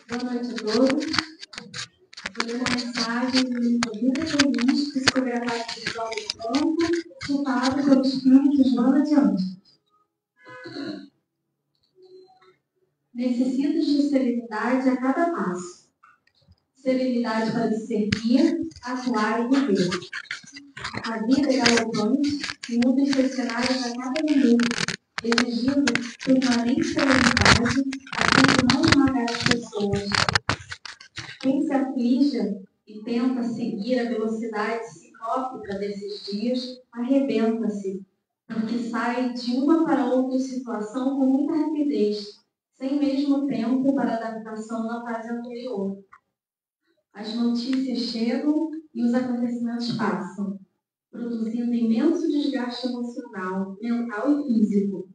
Boa noite a todos. Vou ler uma mensagem do livro Vida Feliz, psicografado por Cláudio Franco, que falado pelo Espírito Joana de Anjos. Necessitas de serenidade a cada passo. Serenidade para discernir, atuar e viver. A vida é galopante e muda os seus cenários a cada minuto, exigindo permanente serenidade a fim de não esmagar as pessoas. Quem se aflige e tenta seguir a velocidade ciclópica desses dias, arrebenta-se, porque sai de uma para outra situação com muita rapidez, sem mesmo tempo para adaptação na fase anterior. As notícias chegam e os acontecimentos passam, produzindo imenso desgaste emocional, mental e físico.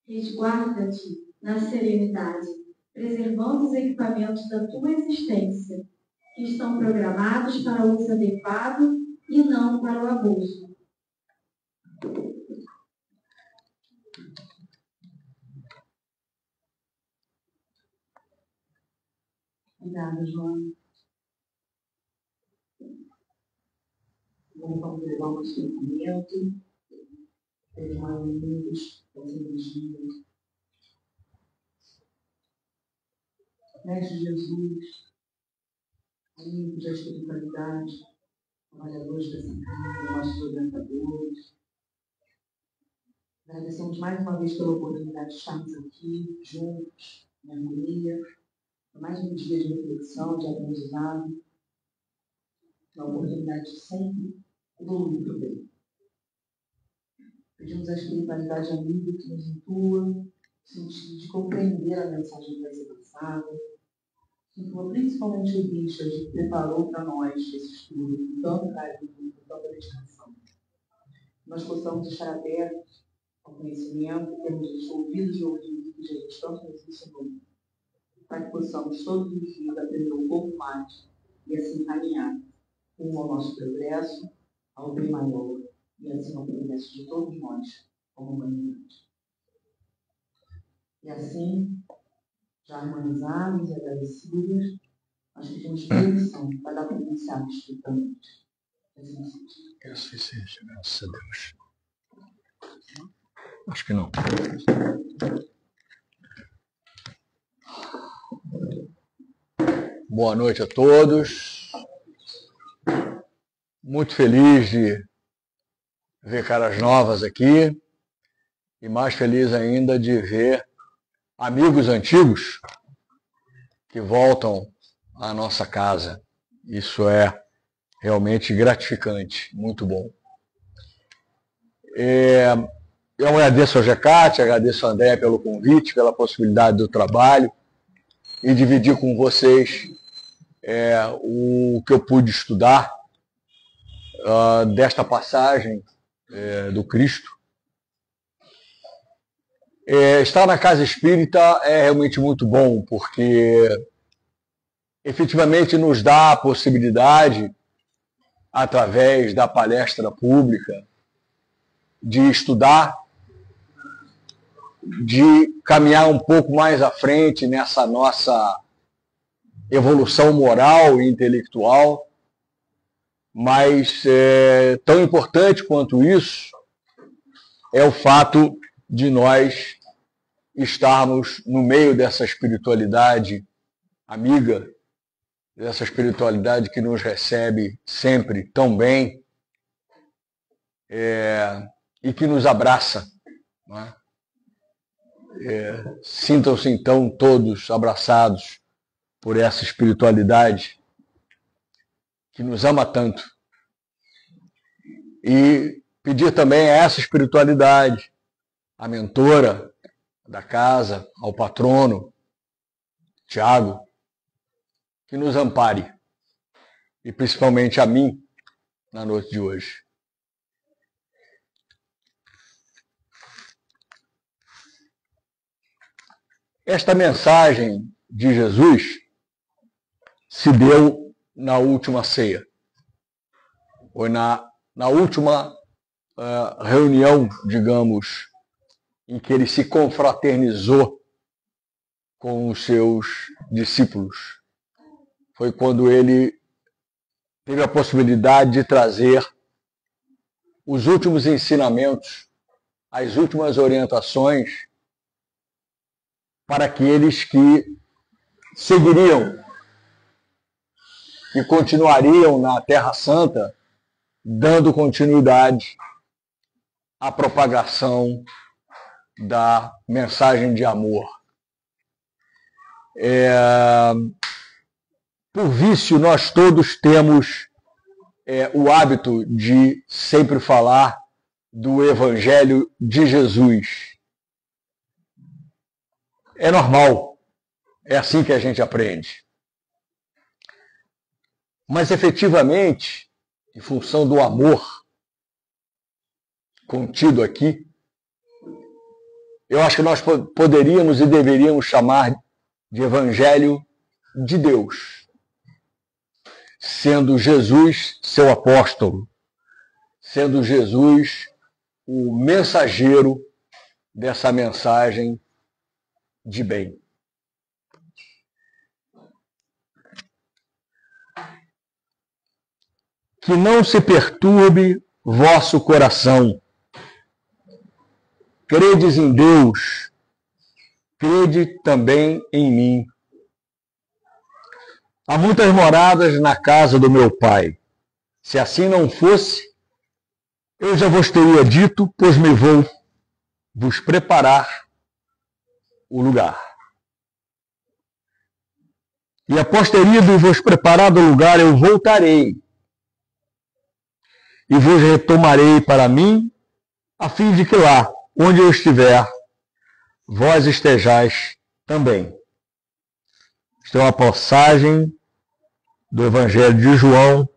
Resguarda-te na serenidade, preservando os equipamentos da tua existência, que estão programados para o uso adequado e não para o abuso. Obrigada, Joana. Vamos levar o nosso pensamento, permanentes, as energias. Mestre Jesus, amigos da espiritualidade, trabalhadores dessa casa, nossos orientadores. Agradecemos mais uma vez pela oportunidade de estarmos aqui, juntos, em harmonia, mais um dia de reflexão, de aprendizado, uma oportunidade de sempre evoluir para o bem. Pedimos à espiritualidade amiga que nos intua, no sentido de compreender a mensagem que vai ser passada, que intua principalmente o Richard, que preparou para nós esse estudo com tanto carinho, com tanta dedicação. Nós possamos estar abertos ao conhecimento, termos os ouvidos e ouvidos que Jesus tanto nos ensinou, para que possamos todos os dias aprender um pouco mais e assim caminhar rumo ao nosso progresso, ao bem maior e assim ao progresso de todos nós como humanidade. E assim, já harmonizados e agradecidos, nós pedimos permissão para dar para iniciarmos estritamente. Que assim seja, graças a Deus. Acho que não. Boa noite a todos. Muito feliz de ver caras novas aqui e mais feliz ainda de ver amigos antigos que voltam à nossa casa. Isso é realmente gratificante, muito bom. Eu agradeço ao GECAT, agradeço ao André pelo convite, pela possibilidade do trabalho e dividir com vocês o que eu pude estudar desta passagem do Cristo. Estar na casa espírita é realmente muito bom, porque efetivamente nos dá a possibilidade, através da palestra pública, de estudar, de caminhar um pouco mais à frente nessa nossa evolução moral e intelectual, mas tão importante quanto isso é o fato de nós estarmos no meio dessa espiritualidade amiga, dessa espiritualidade que nos recebe sempre tão bem e que nos abraça. Não é? Sintam-se então todos abraçados por essa espiritualidade que nos ama tanto. E pedir também a essa espiritualidade, a mentora da casa, ao patrono, Tiago, que nos ampare, e principalmente a mim, na noite de hoje. Esta mensagem de Jesus se deu na última ceia. Foi na última reunião, digamos, em que ele se confraternizou com os seus discípulos. Foi quando ele teve a possibilidade de trazer os últimos ensinamentos, as últimas orientações para aqueles que seguiriam e continuariam na Terra Santa, dando continuidade à propagação da mensagem de amor. Por vício, nós todos temos o hábito de sempre falar do Evangelho de Jesus. É normal, é assim que a gente aprende. Mas, efetivamente, em função do amor contido aqui, eu acho que nós poderíamos e deveríamos chamar de Evangelho de Deus, sendo Jesus seu apóstolo, sendo Jesus o mensageiro dessa mensagem de bem. Que não se perturbe vosso coração. Credes em Deus, crede também em mim. Há muitas moradas na casa do meu Pai. Se assim não fosse, eu já vos teria dito, pois me vou vos preparar o lugar. E após ter ido e vos preparado o lugar, eu voltarei e vos retomarei para mim, a fim de que lá, onde eu estiver, vós estejais também. Esta é uma passagem do Evangelho de João,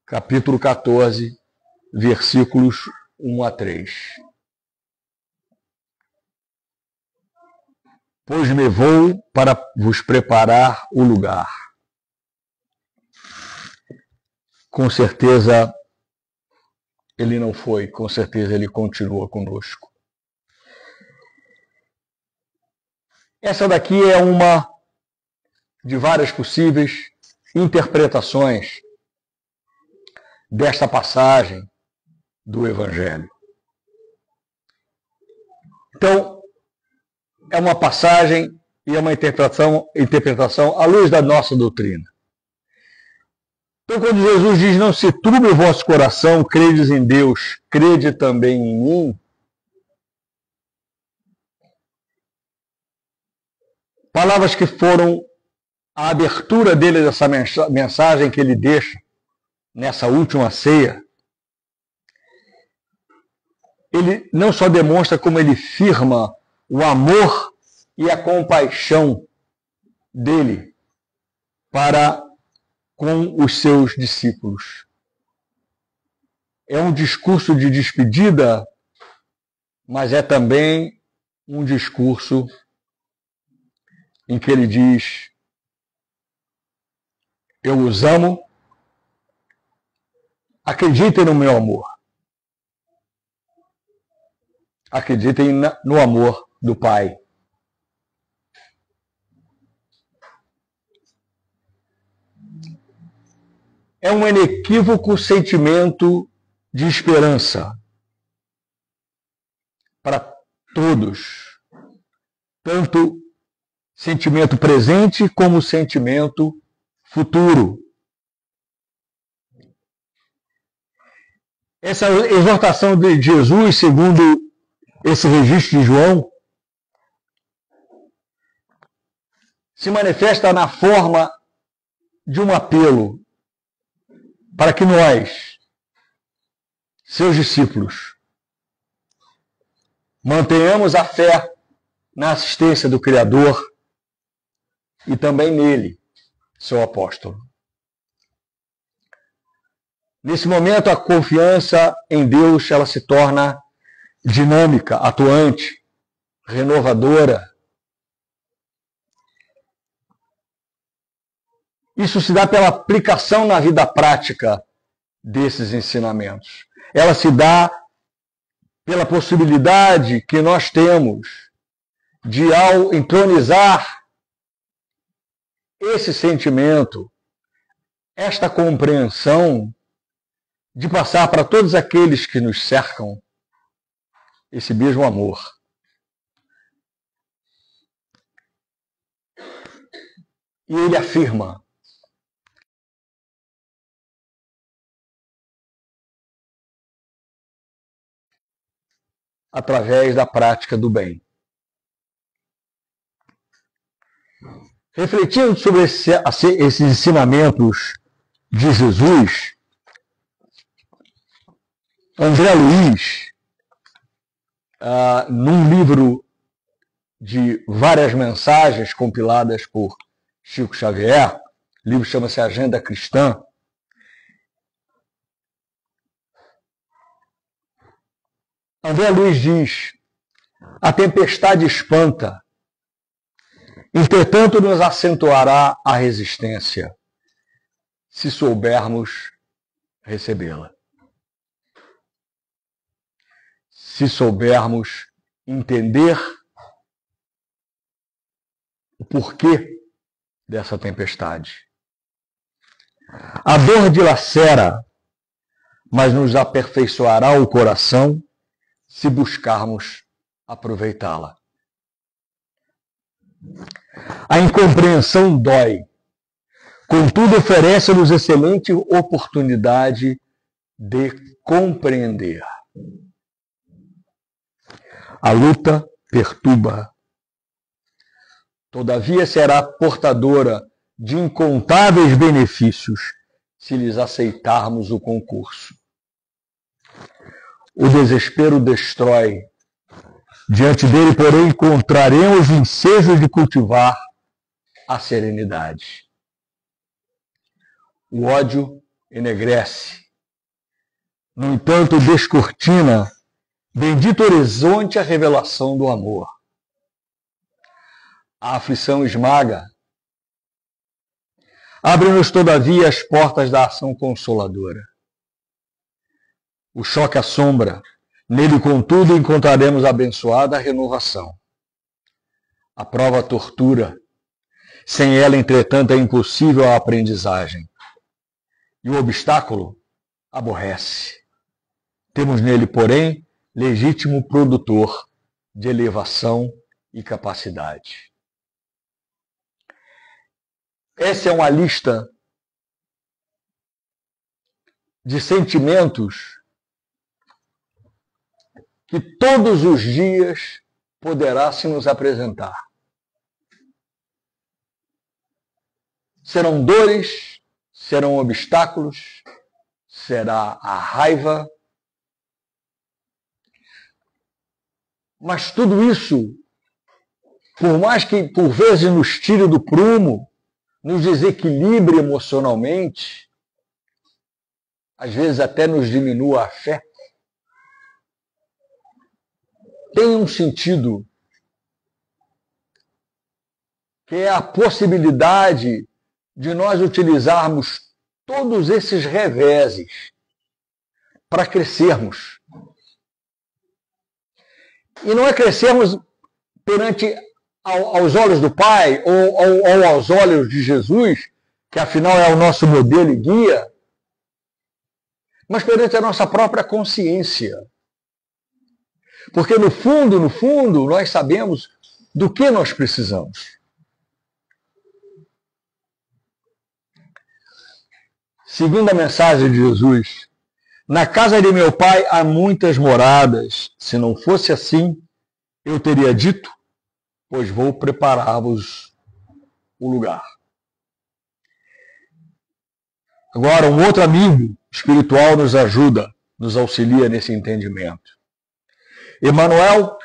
capítulo 14, versículos 1 a 3. Pois me vou para vos preparar o lugar. Com certeza ele não foi, com certeza ele continua conosco. Essa daqui é uma de várias possíveis interpretações desta passagem do Evangelho. Então, é uma passagem e é uma interpretação à luz da nossa doutrina. Então, quando Jesus diz, não se turbe o vosso coração, credes em Deus, crede também em mim, palavras que foram a abertura dele dessa mensagem que ele deixa nessa última ceia, ele não só demonstra como ele firma o amor e a compaixão dele para com os seus discípulos. É um discurso de despedida, mas é também um discurso em que ele diz: eu os amo, acreditem no meu amor. Acreditem no amor do Pai. É um inequívoco sentimento de esperança para todos, tanto sentimento presente como sentimento futuro. Essa exortação de Jesus, segundo esse registro de João, se manifesta na forma de um apelo para que nós, seus discípulos, mantenhamos a fé na assistência do Criador e também nele, seu apóstolo. Nesse momento, a confiança em Deus ela se torna dinâmica, atuante, renovadora. Isso se dá pela aplicação na vida prática desses ensinamentos. ela se dá pela possibilidade que nós temos de, ao entronizar esse sentimento, esta compreensão, de passar para todos aqueles que nos cercam esse mesmo amor. E ele afirma: através da prática do bem. Refletindo sobre esses ensinamentos de Jesus, André Luiz, num livro de várias mensagens compiladas por Chico Xavier, o livro chama-se Agenda Cristã, André Luiz diz: a tempestade espanta, entretanto nos acentuará a resistência, se soubermos recebê-la. Se soubermos entender o porquê dessa tempestade. A dor dilacera, mas nos aperfeiçoará o coração se buscarmos aproveitá-la. A incompreensão dói, contudo oferece-nos excelente oportunidade de compreender. A luta perturba, todavia será portadora de incontáveis benefícios se lhes aceitarmos o concurso. O desespero destrói. Diante dele, porém, encontraremos o ensejo de cultivar a serenidade. O ódio enegrece. No entanto, descortina, bendito horizonte, a revelação do amor. A aflição esmaga. Abre-nos, todavia, as portas da ação consoladora. O choque assombra. Nele, contudo, encontraremos abençoada a renovação. A prova tortura. Sem ela, entretanto, é impossível a aprendizagem. E o obstáculo aborrece. Temos nele, porém, legítimo produtor de elevação e capacidade. Essa é uma lista de sentimentos que todos os dias poderá se nos apresentar. Serão dores, serão obstáculos, será a raiva, mas tudo isso, por mais que por vezes nos tire do prumo, nos desequilibre emocionalmente, às vezes até nos diminua a fé, tem um sentido, que é a possibilidade de nós utilizarmos todos esses reveses para crescermos. E não é crescermos perante aos olhos do Pai ou aos olhos de Jesus, que afinal é o nosso modelo e guia, mas perante a nossa própria consciência. Porque no fundo, nós sabemos do que nós precisamos. Segundo a mensagem de Jesus, na casa de meu Pai há muitas moradas. Se não fosse assim, eu teria dito, pois vou preparar-vos o lugar. Agora, um outro amigo espiritual nos ajuda, nos auxilia nesse entendimento. Emmanuel,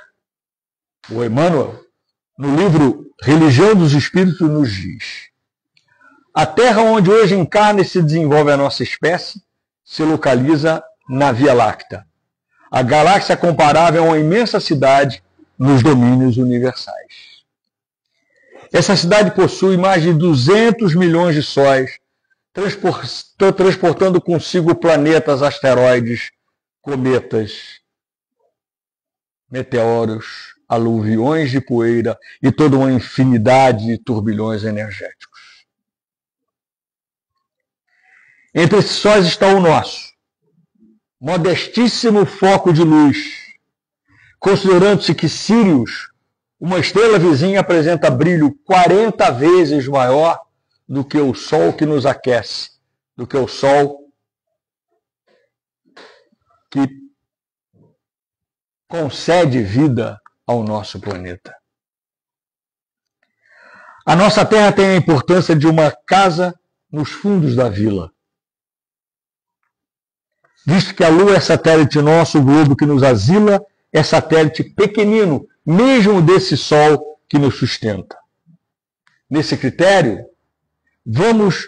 no livro Religião dos Espíritos, nos diz: a Terra onde hoje encarna e se desenvolve a nossa espécie se localiza na Via Láctea, a galáxia comparável a uma imensa cidade nos domínios universais. Essa cidade possui mais de 200 milhões de sóis, transportando consigo planetas, asteroides, cometas, meteoros, aluviões de poeira e toda uma infinidade de turbilhões energéticos. Entre esses sóis está o nosso, modestíssimo foco de luz, considerando-se que Sírius, uma estrela vizinha, apresenta brilho 40 vezes maior do que o Sol que nos aquece, do que o Sol que concede vida ao nosso planeta. A nossa Terra tem a importância de uma casa nos fundos da vila. Visto que a Lua é satélite nosso, o globo que nos asila é satélite pequenino, mesmo desse Sol que nos sustenta. Nesse critério, vamos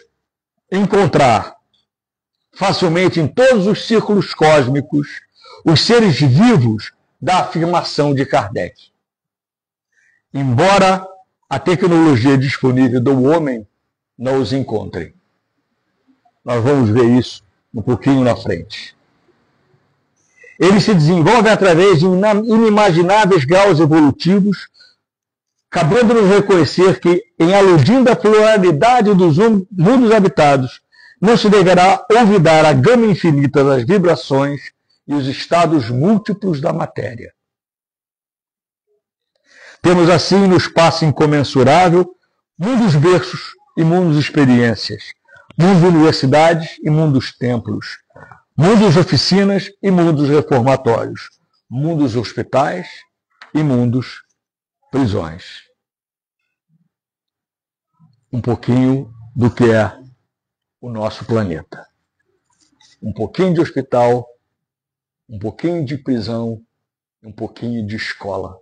encontrar facilmente em todos os círculos cósmicos os seres vivos da afirmação de Kardec. Embora a tecnologia disponível do homem não os encontre. Nós vamos ver isso um pouquinho na frente. Ele se desenvolve através de inimagináveis graus evolutivos, cabendo-nos reconhecer que, em aludindo à pluralidade dos mundos habitados, não se deverá olvidar a gama infinita das vibrações e os estados múltiplos da matéria. Temos assim, no espaço incomensurável, mundos berços e mundos experiências, mundos universidades e mundos templos, mundos oficinas e mundos reformatórios, mundos hospitais e mundos prisões. Um pouquinho do que é o nosso planeta. Um pouquinho de hospital, um pouquinho de prisão, um pouquinho de escola.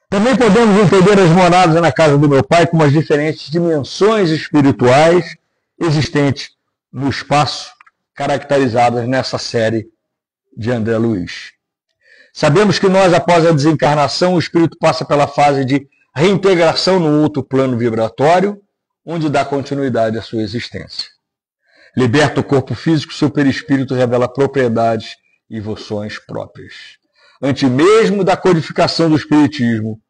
Também podemos entender as moradas na casa do meu pai como as diferentes dimensões espirituais existentes no espaço, caracterizadas nessa série de André Luiz. Sabemos que nós, após a desencarnação, o espírito passa pela fase de reintegração no outro plano vibratório, onde dá continuidade à sua existência. Liberta o corpo físico, seu perispírito revela propriedades e evoluções próprias. Antes mesmo da codificação do espiritismo,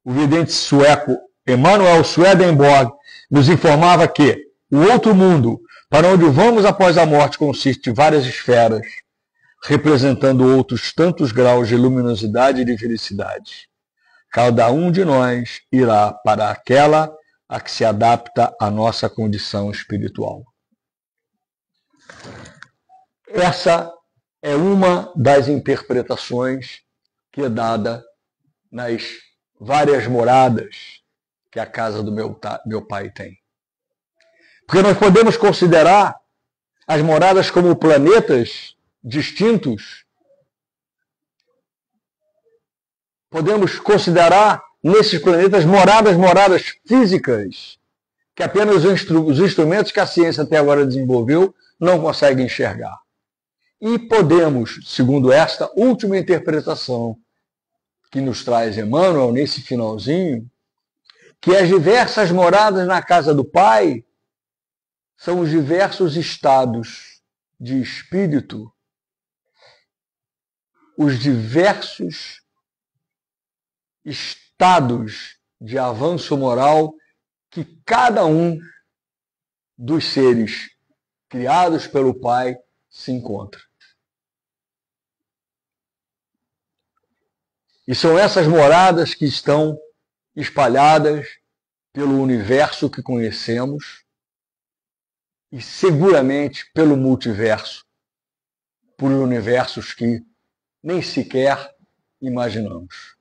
o vidente sueco Emanuel Swedenborg nos informava que o outro mundo, para onde vamos após a morte, consiste de várias esferas, representando outros tantos graus de luminosidade e de felicidade. Cada um de nós irá para aquela a que se adapta à nossa condição espiritual. Essa é uma das interpretações que é dada nas várias moradas que a casa do meu pai tem. Porque nós podemos considerar as moradas como planetas distintos. Podemos considerar nesses planetas moradas físicas, que apenas os instrumentos que a ciência até agora desenvolveu não conseguem enxergar. E podemos, segundo esta última interpretação que nos traz Emmanuel nesse finalzinho, que as diversas moradas na casa do Pai são os diversos estados de espírito, os diversos estados de avanço moral que cada um dos seres criados pelo Pai se encontra. E são essas moradas que estão espalhadas pelo universo que conhecemos e seguramente pelo multiverso, por universos que nem sequer imaginamos.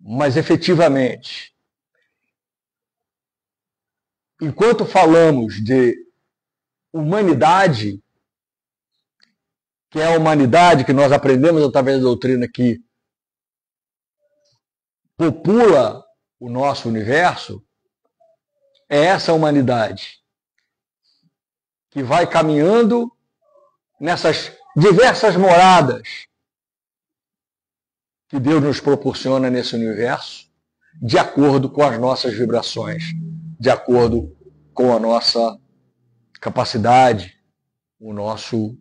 Mas efetivamente, enquanto falamos de humanidade, que é a humanidade que nós aprendemos através da doutrina que popula o nosso universo, é essa humanidade que vai caminhando nessas diversas moradas que Deus nos proporciona nesse universo, de acordo com as nossas vibrações, de acordo com a nossa capacidade, o nosso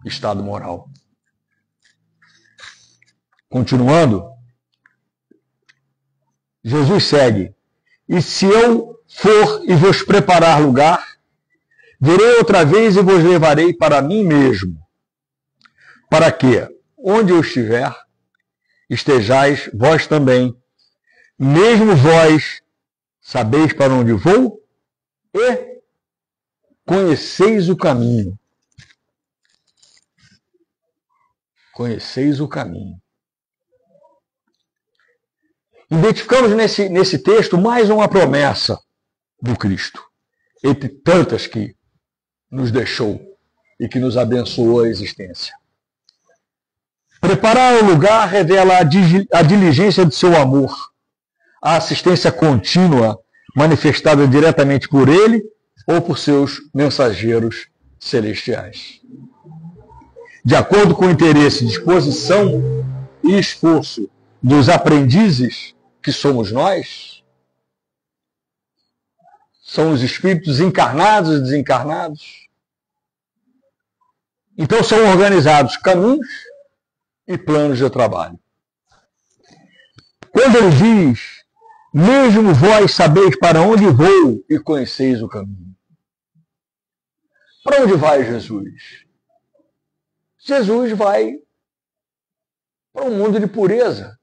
estado moral. Continuando, Jesus segue: e se eu for e vos preparar lugar, virei outra vez e vos levarei para mim mesmo, para que, onde eu estiver, estejais vós também. Mesmo vós sabeis para onde vou e conheceis o caminho. Conheceis o caminho. Identificamos nesse texto mais uma promessa do Cristo, entre tantas que nos deixou e que nos abençoou a existência. Preparar o lugar revela a diligência de seu amor, a assistência contínua manifestada diretamente por ele ou por seus mensageiros celestiais. De acordo com o interesse, disposição e esforço dos aprendizes que somos nós, são os espíritos encarnados e desencarnados. Então são organizados caminhos e planos de trabalho. Quando ele diz: mesmo vós sabeis para onde vou e conheceis o caminho. Para onde vai Jesus? Jesus vai para um mundo de pureza.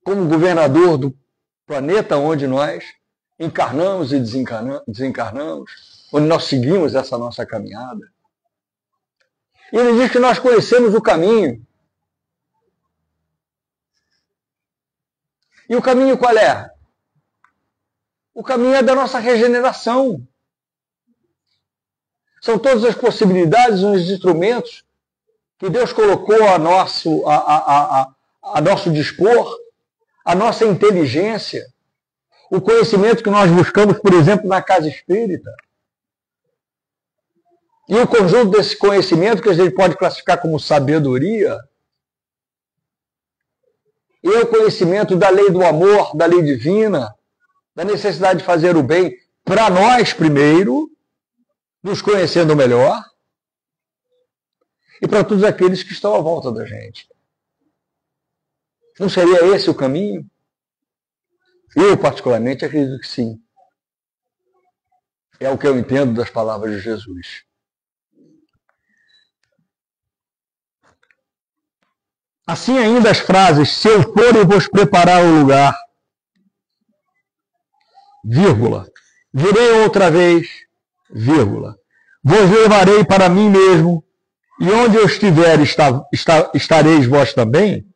Como governador do planeta onde nós encarnamos e desencarnamos, onde nós seguimos essa nossa caminhada. E ele diz que nós conhecemos o caminho. E o caminho qual é? O caminho é da nossa regeneração. São todas as possibilidades, os instrumentos que Deus colocou a nosso dispor, a nossa inteligência, o conhecimento que nós buscamos, por exemplo, na casa espírita. E o conjunto desse conhecimento, que a gente pode classificar como sabedoria, e o conhecimento da lei do amor, da lei divina, da necessidade de fazer o bem para nós primeiro, nos conhecendo melhor, e para todos aqueles que estão à volta da gente. Não seria esse o caminho? Eu, particularmente, acredito que sim. É o que eu entendo das palavras de Jesus. Assim ainda as frases: se eu for e vos preparar o lugar, vírgula, virei outra vez, vírgula, vos levarei para mim mesmo, e onde eu estiver estareis vós também,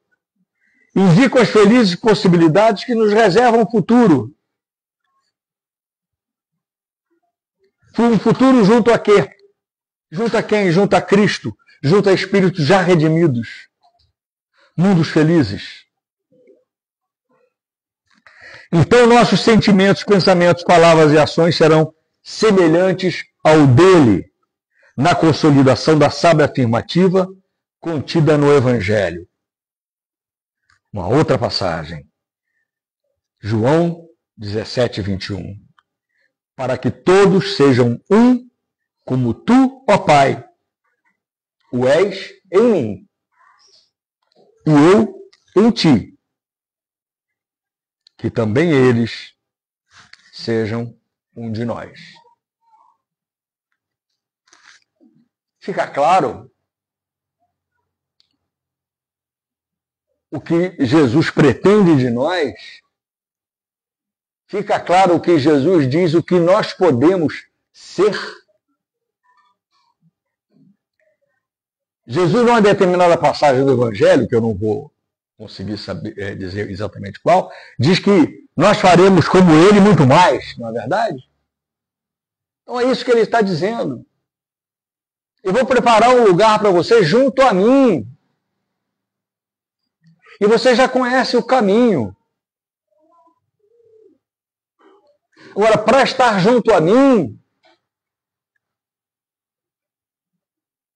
indicam as felizes possibilidades que nos reservam o futuro. Um futuro junto a quê? Junto a quem? Junto a Cristo, junto a espíritos já redimidos. Mundos felizes. Então nossos sentimentos, pensamentos, palavras e ações serão semelhantes ao dele, na consolidação da sábia afirmativa contida no Evangelho. Uma outra passagem. João 17, 21. Para que todos sejam um, como tu, ó Pai, o és em mim, e eu em ti, que também eles sejam um de nós. Fica claro o que Jesus pretende de nós? Fica claro o que Jesus diz, o que nós podemos ser? Jesus, numa determinada passagem do Evangelho, que eu não vou conseguir dizer exatamente qual, diz que nós faremos como ele muito mais, não é verdade? Então é isso que ele está dizendo. Eu vou preparar um lugar para você junto a mim. E você já conhece o caminho. Agora, para estar junto a mim,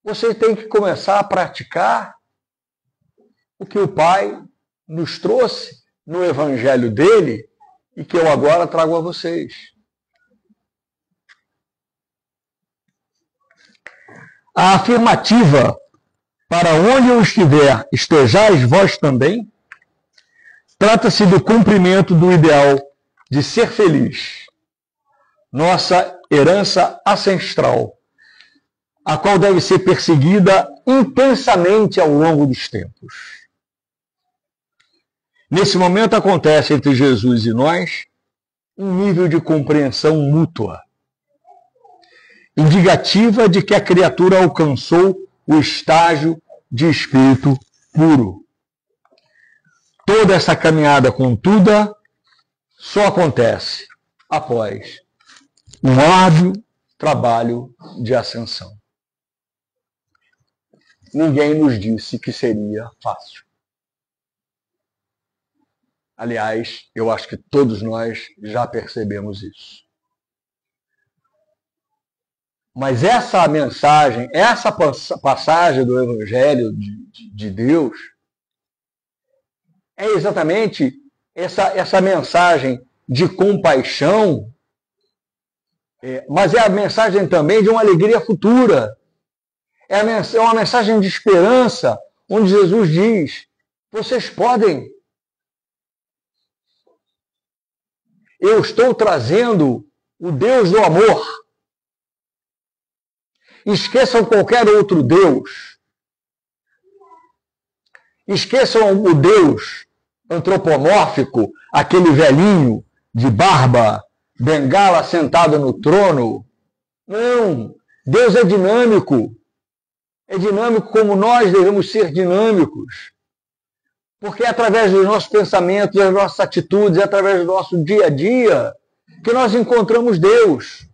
você tem que começar a praticar o que o Pai nos trouxe no Evangelho dele e que eu agora trago a vocês. A afirmativa, para onde eu estiver, estejais vós também, trata-se do cumprimento do ideal de ser feliz, nossa herança ancestral, a qual deve ser perseguida intensamente ao longo dos tempos. Nesse momento acontece entre Jesus e nós um nível de compreensão mútua, indicativa de que a criatura alcançou o estágio de espírito puro. Toda essa caminhada contudo só acontece após um árduo trabalho de ascensão. Ninguém nos disse que seria fácil. Aliás, eu acho que todos nós já percebemos isso. Mas essa mensagem, essa passagem do Evangelho de Deus, é exatamente essa mensagem de compaixão, mas é a mensagem também de uma alegria futura. É uma mensagem de esperança, onde Jesus diz, vocês podem. Eu estou trazendo o Deus do amor. Esqueçam qualquer outro Deus. Esqueçam o Deus antropomórfico, aquele velhinho de barba, bengala sentado no trono. Não, Deus é dinâmico. É dinâmico como nós devemos ser dinâmicos. Porque é através dos nossos pensamentos, das nossas atitudes, é através do nosso dia a dia que nós encontramos Deus.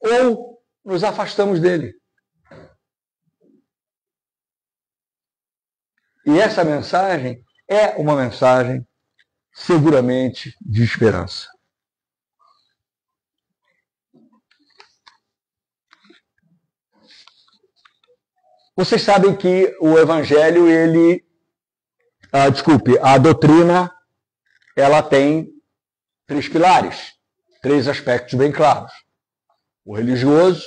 Ou nos afastamos dele. E essa mensagem é uma mensagem seguramente de esperança. Vocês sabem que o Evangelho, a doutrina, ela tem 3 pilares, 3 aspectos bem claros. O religioso,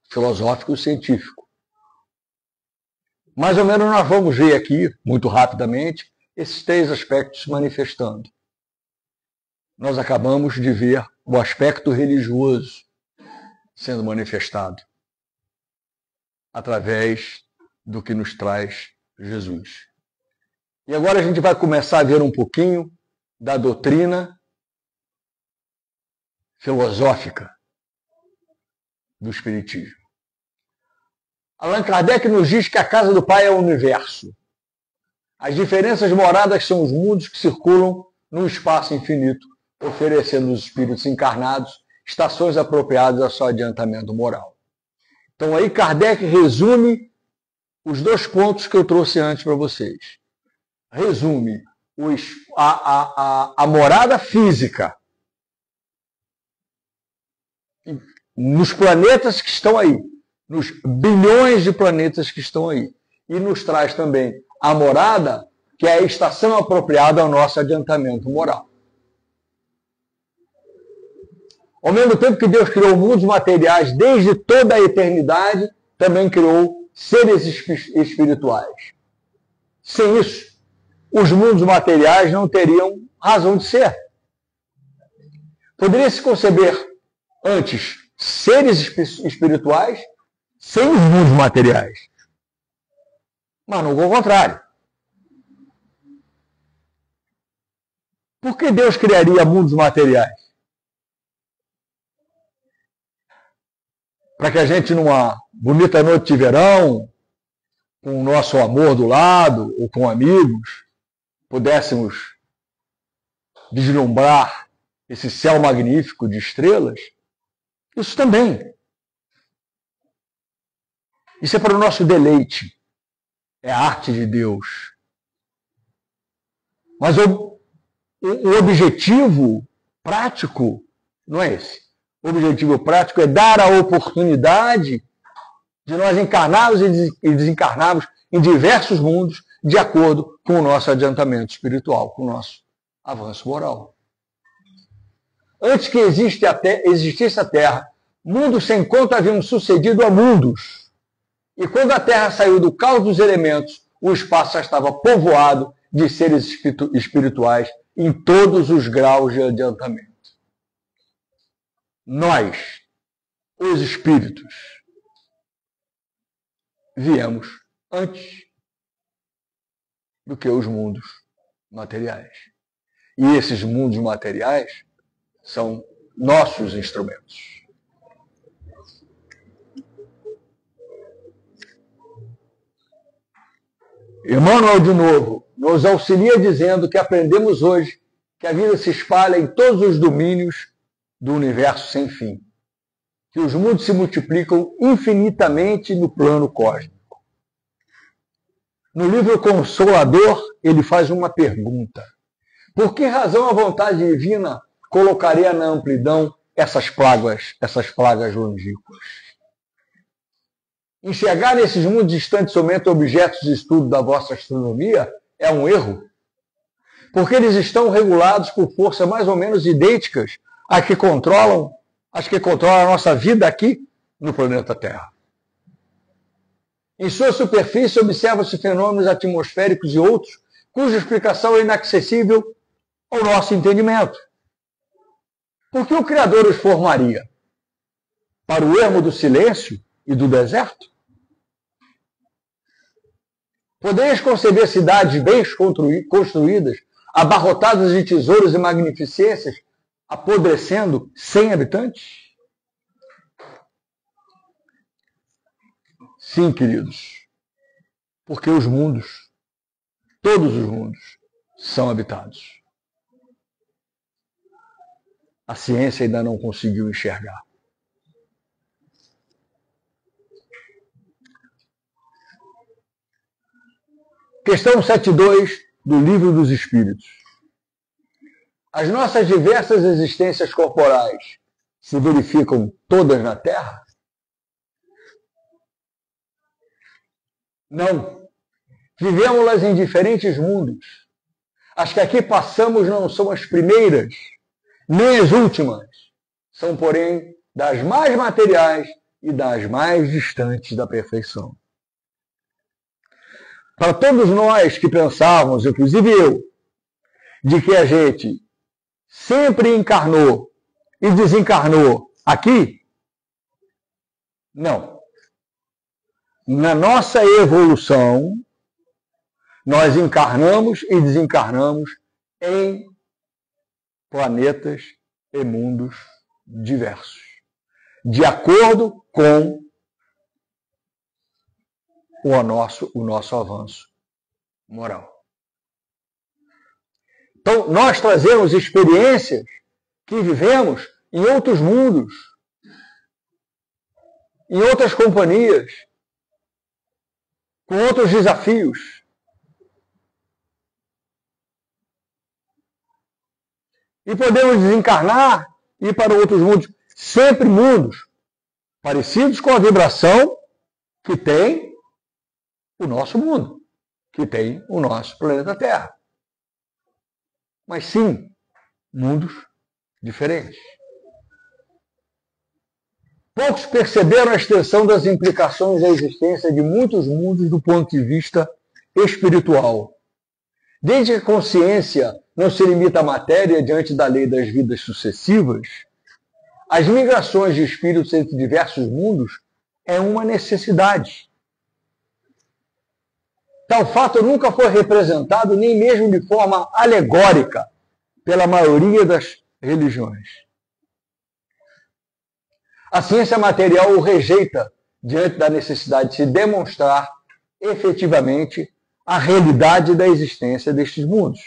filosófico e científico. Mais ou menos nós vamos ver aqui, muito rapidamente, esses 3 aspectos se manifestando. Nós acabamos de ver o aspecto religioso sendo manifestado através do que nos traz Jesus. E agora a gente vai começar a ver um pouquinho da doutrina filosófica do Espiritismo. Allan Kardec nos diz que a casa do Pai é o universo. As diferenças moradas são os mundos que circulam no espaço infinito, oferecendo aos espíritos encarnados estações apropriadas ao seu adiantamento moral. Então aí Kardec resume os 2 pontos que eu trouxe antes para vocês. Resume a morada física nos planetas que estão aí, nos bilhões de planetas que estão aí. E nos traz também a morada, que é a estação apropriada ao nosso adiantamento moral. Ao mesmo tempo que Deus criou mundos materiais desde toda a eternidade, também criou seres espirituais. Sem isso, os mundos materiais não teriam razão de ser. Poderia se conceber antes seres espirituais sem os mundos materiais. Mas não ao contrário. Por que Deus criaria mundos materiais? Para que a gente, numa bonita noite de verão, com o nosso amor do lado, ou com amigos, pudéssemos vislumbrar esse céu magnífico de estrelas? Isso também. Isso é para o nosso deleite. É a arte de Deus. Mas o objetivo prático não é esse. O objetivo prático é dar a oportunidade de nós encarnarmos e desencarnarmos em diversos mundos de acordo com o nosso adiantamento espiritual, com o nosso avanço moral. Antes que existisse a Terra, mundos sem conta haviam sucedido a mundos. E quando a Terra saiu do caos dos elementos, o espaço já estava povoado de seres espirituais em todos os graus de adiantamento. Nós, os espíritos, viemos antes do que os mundos materiais. E esses mundos materiais são nossos instrumentos. Emmanuel, de novo, nos auxilia dizendo que aprendemos hoje que a vida se espalha em todos os domínios do universo sem fim, que os mundos se multiplicam infinitamente no plano cósmico. No livro Consolador, ele faz uma pergunta: por que razão a vontade divina colocaria na amplidão essas plagas longínquas? Enxergar nesses mundos distantes somente objetos de estudo da vossa astronomia é um erro, porque eles estão regulados por forças mais ou menos idênticas às que controlam a nossa vida aqui no planeta Terra. Em sua superfície observam-se fenômenos atmosféricos e outros cuja explicação é inacessível ao nosso entendimento. Por que o Criador os formaria? Para o ermo do silêncio e do deserto? Podeis conceber cidades bem construídas, abarrotadas de tesouros e magnificências, apodrecendo sem habitantes? Sim, queridos, porque os mundos, todos os mundos, são habitados. A ciência ainda não conseguiu enxergar. Questão 72 do Livro dos Espíritos. As nossas diversas existências corporais se verificam todas na Terra? Não. Vivemos-las em diferentes mundos. As que aqui passamos não são as primeiras, nem as últimas. São, porém, das mais materiais e das mais distantes da perfeição. Para todos nós que pensávamos, inclusive eu, de que a gente sempre encarnou e desencarnou aqui, não. Na nossa evolução, nós encarnamos e desencarnamos em planetas e mundos diversos, de acordo com o nosso avanço moral. Então, nós trazemos experiências que vivemos em outros mundos, em outras companhias, com outros desafios. E podemos desencarnar e ir para outros mundos, sempre mundos parecidos com a vibração que tem o nosso mundo, que tem o nosso planeta Terra. Mas sim, mundos diferentes. Poucos perceberam a extensão das implicações da existência de muitos mundos do ponto de vista espiritual. Desde que a consciência não se limita à matéria diante da lei das vidas sucessivas, as migrações de espíritos entre diversos mundos é uma necessidade. Tal fato nunca foi representado, nem mesmo de forma alegórica, pela maioria das religiões. A ciência material o rejeita diante da necessidade de se demonstrar efetivamente a realidade da existência destes mundos.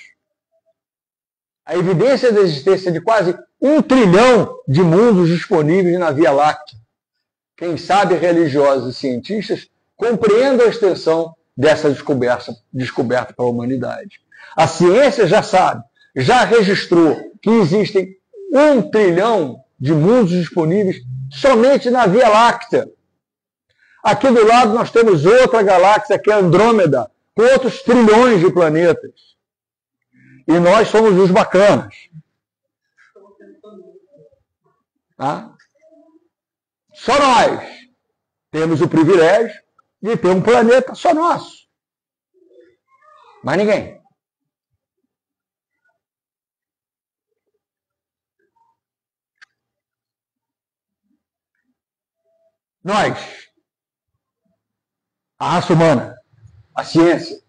A evidência da existência de quase 1 trilhão de mundos disponíveis na Via Láctea. Quem sabe religiosos e cientistas compreendam a extensão dessa descoberta para a humanidade. A ciência já sabe, já registrou que existem 1 trilhão de mundos disponíveis somente na Via Láctea. Aqui do lado nós temos outra galáxia, que é Andrômeda, com outros trilhões de planetas. E nós somos os bacanas. Só nós temos o privilégio de ter um planeta só nosso. Mais ninguém. Nós, a raça humana, a ciência,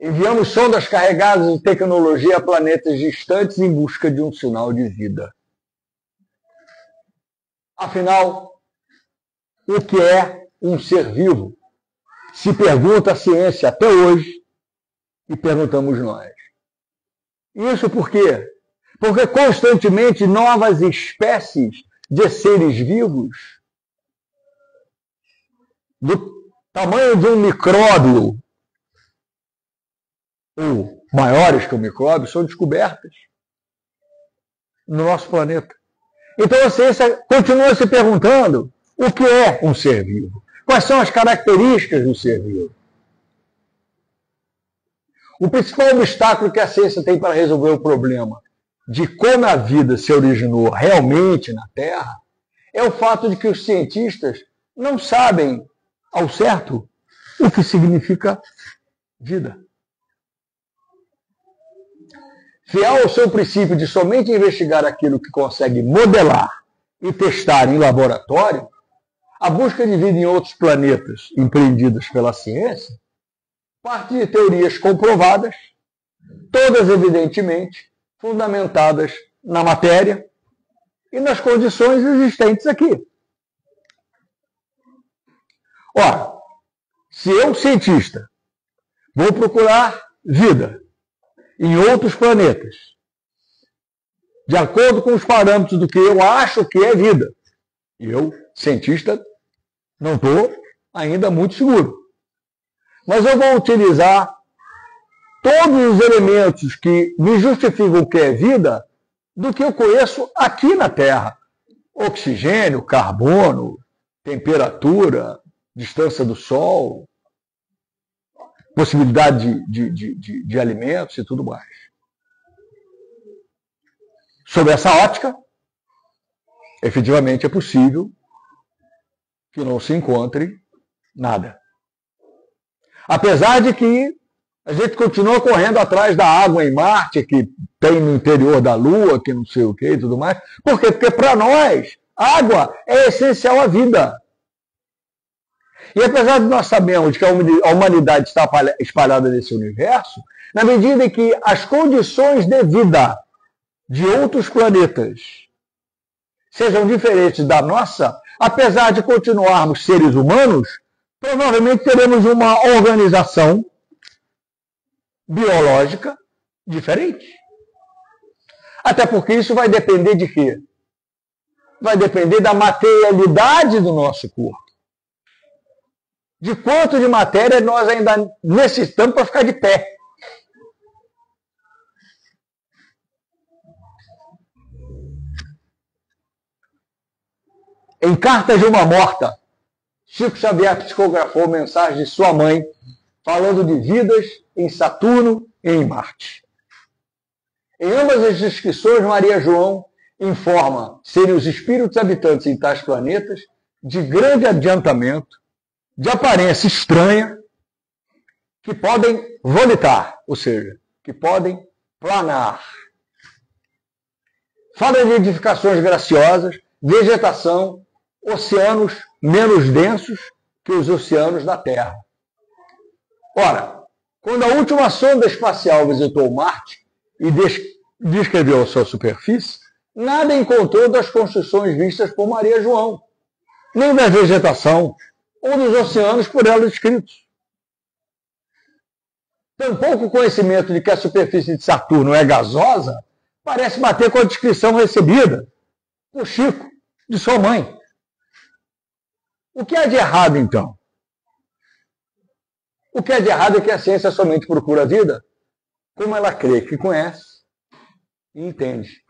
enviamos sondas carregadas de tecnologia a planetas distantes em busca de um sinal de vida. Afinal, o que é um ser vivo? Se pergunta a ciência até hoje e perguntamos nós. Isso por quê? Porque constantemente novas espécies de seres vivos do tamanho de um micróbio ou maiores que o micróbio são descobertas no nosso planeta. Então a ciência continua se perguntando o que é um ser vivo? Quais são as características do ser vivo? O principal obstáculo que a ciência tem para resolver o problema de como a vida se originou realmente na Terra é o fato de que os cientistas não sabem ao certo o que significa vida. Fiel ao seu princípio de somente investigar aquilo que consegue modelar e testar em laboratório, a busca de vida em outros planetas empreendidas pela ciência parte de teorias comprovadas, todas evidentemente fundamentadas na matéria e nas condições existentes aqui. Ora, se eu, cientista, vou procurar vida em outros planetas, de acordo com os parâmetros do que eu acho que é vida, e eu, cientista, não estou ainda muito seguro. Mas eu vou utilizar todos os elementos que me justificam o que é vida do que eu conheço aqui na Terra. Oxigênio, carbono, temperatura, distância do Sol, possibilidade de alimentos e tudo mais. Sob essa ótica, efetivamente é possível que não se encontre nada. Apesar de que a gente continua correndo atrás da água em Marte, que tem no interior da Lua, que não sei o que e tudo mais. Por quê? Porque para nós, água é essencial à vida. E apesar de nós sabermos que a humanidade está espalhada nesse universo, na medida em que as condições de vida de outros planetas sejam diferentes da nossa, apesar de continuarmos seres humanos, provavelmente teremos uma organização biológica diferente. Até porque isso vai depender de quê? Vai depender da materialidade do nosso corpo. De quanto de matéria nós ainda necessitamos para ficar de pé. Em Cartas de uma Morta, Chico Xavier psicografou mensagem de sua mãe falando de vidas em Saturno e em Marte. Em ambas as descrições, Maria João informa serem os espíritos habitantes em tais planetas de grande adiantamento, de aparência estranha, que podem volitar, ou seja, que podem planar. Fala de edificações graciosas, vegetação, oceanos menos densos que os oceanos da Terra. Ora, quando a última sonda espacial visitou Marte e descreveu a sua superfície, nada encontrou das construções vistas por Maria João, nem da vegetação ou dos oceanos por ela descritos. Tampouco o conhecimento de que a superfície de Saturno é gasosa parece bater com a descrição recebida por Chico, de sua mãe. O que há de errado, então? O que é de errado é que a ciência somente procura a vida como ela crê que conhece e entende.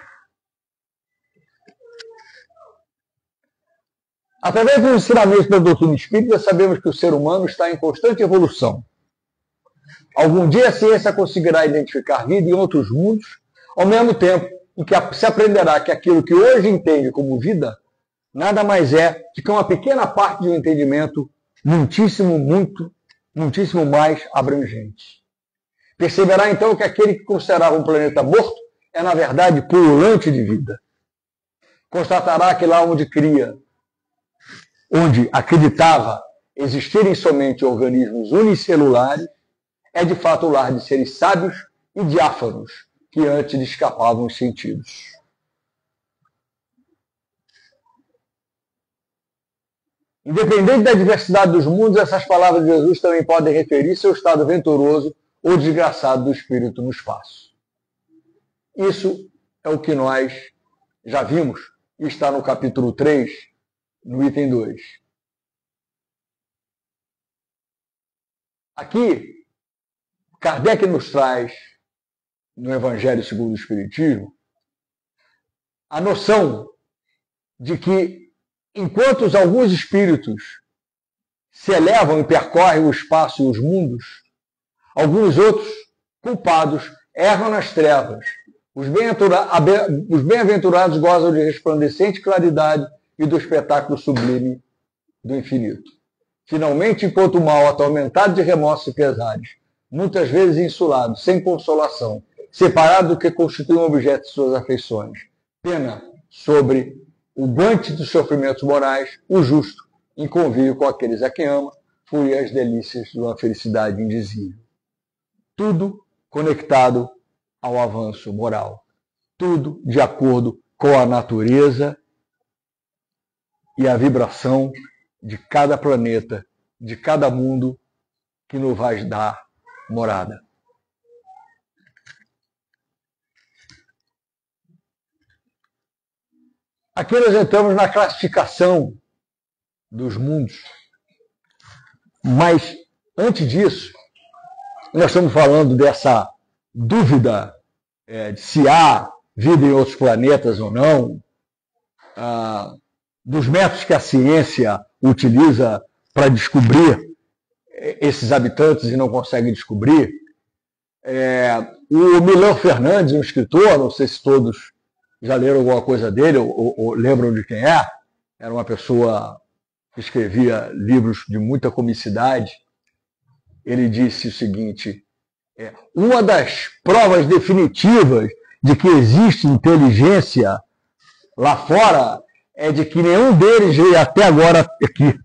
Através dos ensinamentos da doutrina espírita, sabemos que o ser humano está em constante evolução. Algum dia a ciência conseguirá identificar vida em outros mundos, ao mesmo tempo em que se aprenderá que aquilo que hoje entende como vida nada mais é do que uma pequena parte de um entendimento muitíssimo mais abrangente. Perceberá então que aquele que considerava um planeta morto é, na verdade, pululante de vida. Constatará que lá onde acreditava existirem somente organismos unicelulares, é de fato o lar de seres sábios e diáfanos que antes lhe escapavam os sentidos. Independente da diversidade dos mundos, essas palavras de Jesus também podem referir-se ao estado venturoso ou desgraçado do espírito no espaço. Isso é o que nós já vimos e está no capítulo 3, no item 2. Aqui, Kardec nos traz, no Evangelho segundo o Espiritismo, a noção de que, enquanto alguns espíritos se elevam e percorrem o espaço e os mundos, alguns outros, culpados, erram nas trevas. Os bem-aventurados gozam de resplandecente claridade e do espetáculo sublime do infinito. Finalmente, enquanto o mal, atormentado de remorsos e pesares, muitas vezes insulado, sem consolação, separado do que constitui um objeto de suas afeições, pena sobre o guante dos sofrimentos morais, o justo, em convívio com aqueles a quem ama, flui as delícias de uma felicidade indizível. Tudo conectado ao avanço moral. Tudo de acordo com a natureza e a vibração de cada planeta, de cada mundo que nos vai dar morada. Aqui nós entramos na classificação dos mundos. Mas, antes disso, nós estamos falando dessa dúvida de se há vida em outros planetas ou não, dos métodos que a ciência utiliza para descobrir esses habitantes e não consegue descobrir. O Milão Fernandes, um escritor, não sei se todos já leram alguma coisa dele ou lembram de quem é, era uma pessoa que escrevia livros de muita comicidade. Ele disse o seguinte: uma das provas definitivas de que existe inteligência lá fora é de que nenhum deles veio até agora aqui.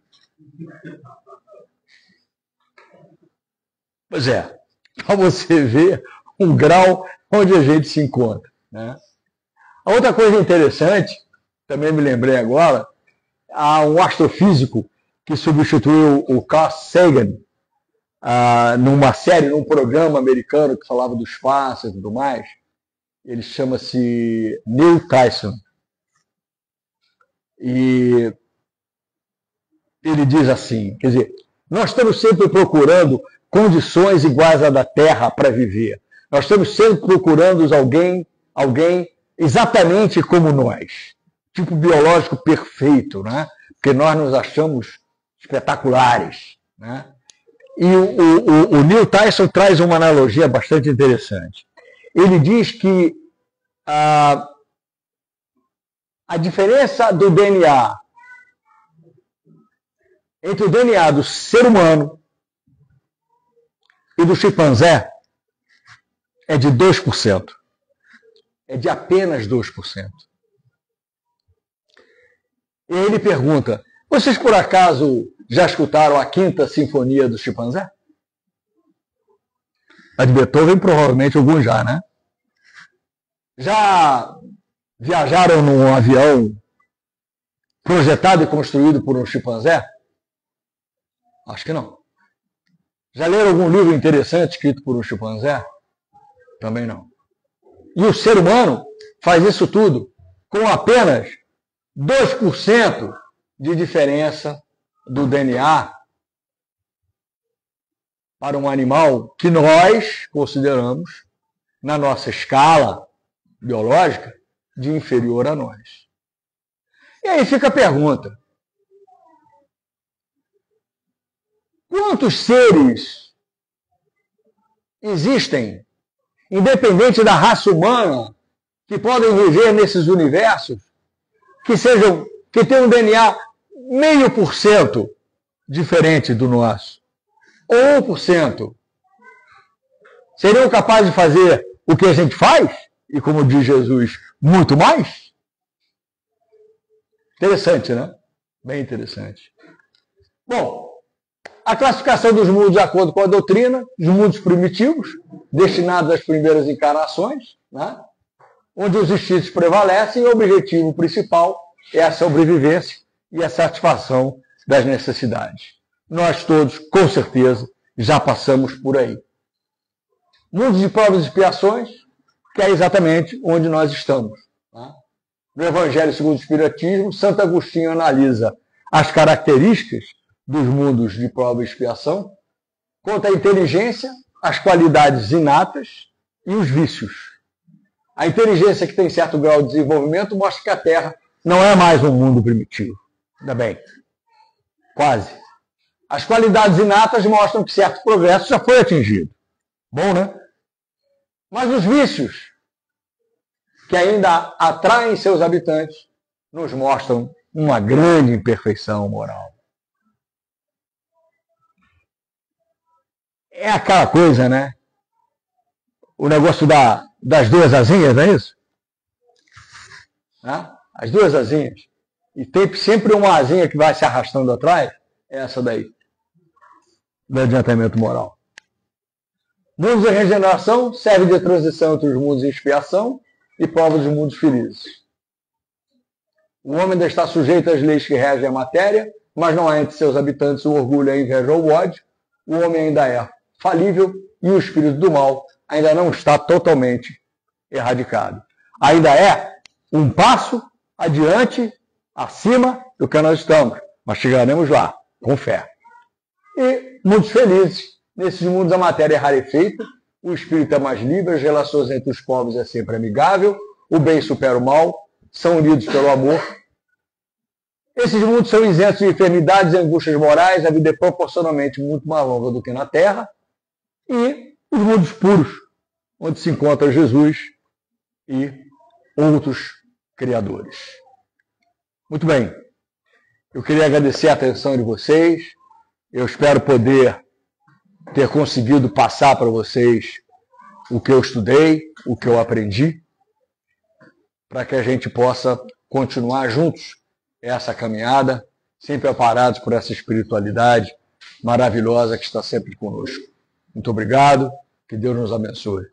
Pois é, para você ver um grau onde a gente se encontra, né? A outra coisa interessante, também me lembrei agora, há um astrofísico que substituiu o Carl Sagan numa série, num programa americano que falava do espaço e tudo mais. Ele chama-se Neil Tyson. E ele diz assim, quer dizer, nós estamos sempre procurando condições iguais à da Terra para viver. Nós estamos sempre procurando alguém exatamente como nós. Tipo biológico perfeito, né? Porque nós nos achamos espetaculares, né? E o Neil Tyson traz uma analogia bastante interessante. Ele diz que a diferença do DNA entre o DNA do ser humano e do chimpanzé é de 2%. É de apenas 2%. E ele pergunta: vocês por acaso já escutaram a Quinta Sinfonia do Chimpanzé? A de Beethoven, provavelmente alguns já, né? Já viajaram num avião projetado e construído por um chimpanzé? Acho que não. Já leram algum livro interessante escrito por um chimpanzé? Também não. E o ser humano faz isso tudo com apenas 2% de diferença do DNA para um animal que nós consideramos, na nossa escala biológica, de inferior a nós. E aí fica a pergunta: quantos seres existem, independente da raça humana, que podem viver nesses universos, que tenham um DNA 0,5% diferente do nosso, ou 1%, seriam capazes de fazer o que a gente faz? E como diz Jesus, muito mais? Interessante, né? Bem interessante. Bom, a classificação dos mundos de acordo com a doutrina, os mundos primitivos, destinados às primeiras encarnações, né? Onde os instintos prevalecem e o objetivo principal é a sobrevivência e a satisfação das necessidades. Nós todos, com certeza, já passamos por aí. Mundos de provas e expiações, que é exatamente onde nós estamos. Tá? No Evangelho segundo o Espiritismo, Santo Agostinho analisa as características dos mundos de prova e expiação, quanto à inteligência, as qualidades inatas e os vícios. A inteligência que tem certo grau de desenvolvimento mostra que a Terra não é mais um mundo primitivo. Ainda bem. Quase. As qualidades inatas mostram que certo progresso já foi atingido. Bom, né? Mas os vícios, que ainda atraem seus habitantes, nos mostram uma grande imperfeição moral. É aquela coisa, né? O negócio das duas asinhas, não é isso? As duas asinhas. E tem sempre uma asinha que vai se arrastando atrás. É essa daí. Do adiantamento moral. Mundos de regeneração serve de transição entre os mundos de expiação e prova dos mundos felizes. O homem ainda está sujeito às leis que regem a matéria, mas não há entre seus habitantes o orgulho, a inveja ou o ódio. O homem ainda é falível e o espírito do mal ainda não está totalmente erradicado. Ainda é um passo adiante, acima do que nós estamos. Mas chegaremos lá, com fé. E mundos felizes. Nesses mundos a matéria é rarefeita, o espírito é mais livre, as relações entre os povos é sempre amigável, o bem supera o mal, são unidos pelo amor. Esses mundos são isentos de enfermidades e angústias morais, a vida é proporcionalmente muito mais longa do que na Terra. E os mundos puros, onde se encontra Jesus e outros criadores. Muito bem. Eu queria agradecer a atenção de vocês. Eu espero poder ter conseguido passar para vocês o que eu estudei, o que eu aprendi, para que a gente possa continuar juntos essa caminhada, sempre amparados por essa espiritualidade maravilhosa que está sempre conosco. Muito obrigado, que Deus nos abençoe.